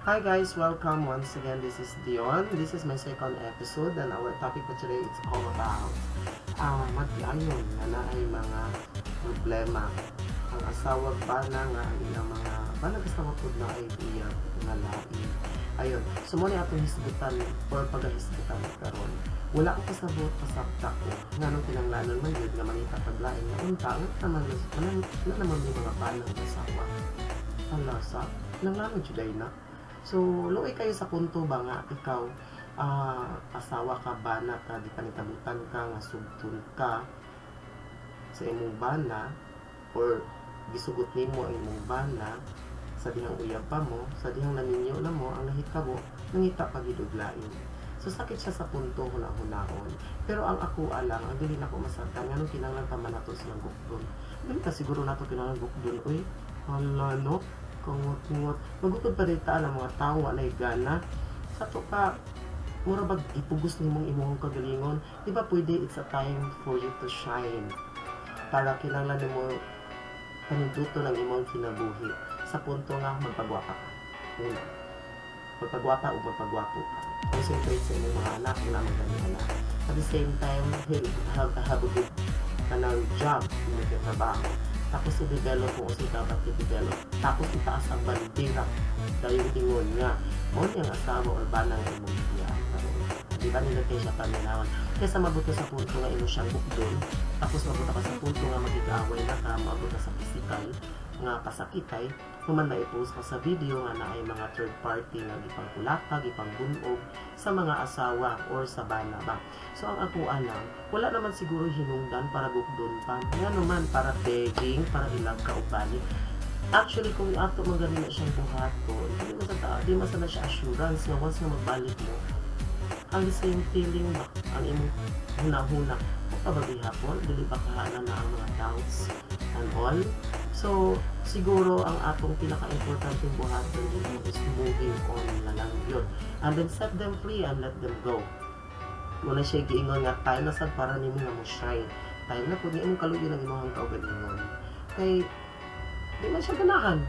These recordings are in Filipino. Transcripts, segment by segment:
Hi guys, welcome once again. This is Dion. This is my second episode and our topic for today is all about mag-ayon nga na ay mga problema. Ang asawa ba na nga ang ilang mga banag-asawa po na ay iya nga lain. Ayun, so muna atong hisgutan or pagahisgutan karon. Wala ko kasabot pasabta ko nga nung pinanglanon man yun nga mangita paglain na unta naman may mga banang asawa. Alasa, nanglanon juday na. So, luoy kayo sa punto ba nga ikaw asawa ka, bana ka, di panitabutan ka, nga sugtun ka sa imong bana or gisugot nimo ang imong bana sa dihang uyab pa mo, sa dihang naminyo na mo, ang nahitabo, nangita pagiduglain. So, sakit siya sa punto hunahunahon. Pero ang ako alang, ang dili na ko masabtan, nga nung kinanglan pa man nato silang gukdon. Dili ka siguro nato kinanglan gukdon, uy, hala no? Kungot-kungot. Magukod pa rin ang mga tao na gana. Sa to ka, mura bag ipugos ni mong imong kagalingon. Di ba pwede it's a time for you to shine. Para kinanglan mo panuduto ng imong kinabuhi. Sa punto nga, magpagwapa ka. Una. Magpagwapa o magpagwapo ka. Concentrate sa imong mga anak, wala magandang anak. At the same time, have a good job, may trabaho. Tapos i-develop kung usin ka ba't i-develop. Tapos itaas ang bandera dahil tingon nga mo niyang asawa or banang imong iyaan. Di ba nila kayo siya paminawan? Kaya mabuto sa punto nga imo siyang bukdon. Tapos mabuto ka sa punto nga magigaway na ka, mabuto sa physical nga pasakitay, naman na i-post ka sa video nga na ay mga third party nga gipang kulakag, gipang bunog sa mga asawa or sa bana ba. So ang ako alam, wala naman siguro hinungdan para bukdon pa. Nga naman para begging, para ilang kaupali. Actually, kung ato magaling na siyang buhaton, di masana siya assurance nga once na magbalik mo, ang same feeling ba, ang imong huna-huna, kapag hapon, dili ba kahana na ang mga doubts and all. So, siguro ang atong pinaka-importante buhaton dito is moving on na lang yun. And then set them free and let them go. Muna siya giingon nga, time na sad para nimo nga mo shine. Time na po niya imong kaluyo ng imong kaugalingon. Kay, di man siya ganahan.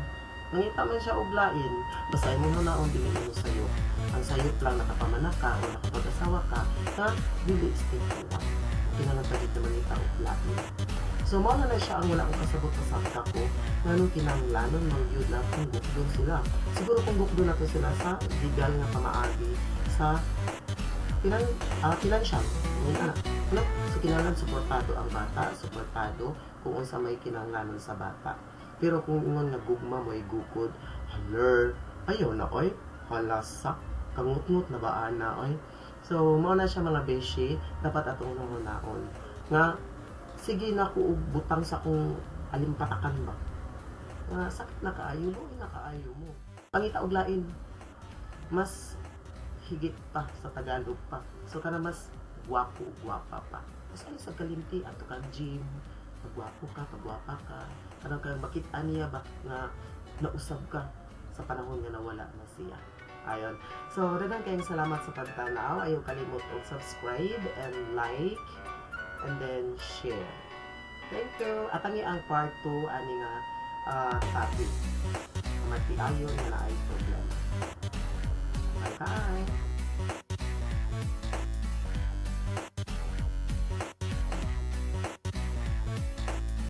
Nangita man siya og lain. Basahin mo na ang dili mo sayo. Ang sayop lang nakapamana ka o nakapag-asawa ka, na dili stick lang. Kinalagpagit naman ita og lain. So, mo na siya ang wala akong kasabot sa sakta ko nga nung kinanglanon ng yun na kung gukdon sila. Siguro kung gukdon na to sila sa legal nga pamaagi sa financial. So, kinanglan suportado ang bata, suportado kung unsa may kinanglanon sa bata. Pero kung ingon nga gugma mo ay gukod, haler, ayaw na oy, halasak, kangut-ngut na baan na oy. So, mo na siya mga beshi, dapat atong nahunaon. Nga, sige na ko butang sa kung alimpatakan ba. Nga, sakit na kaayo mo, nakaayo mo. Pangita og lain, mas higit pa sa Tagalog pa. So, kana mas gwapo, gwapa pa. Kasi sa kalimti, ato ka gym, pagwapo ka, pagwapa ka, kanang kang makita niya ba nga nausab ka sa panahon nga nawala na siya. Ayon. So, daghang kayong salamat sa pagtanaw. Ayaw kalimot og subscribe and like and then share. Thank you. At ang part 2 ani nga topic. Mati ayon nga na ay problem. Bye-bye.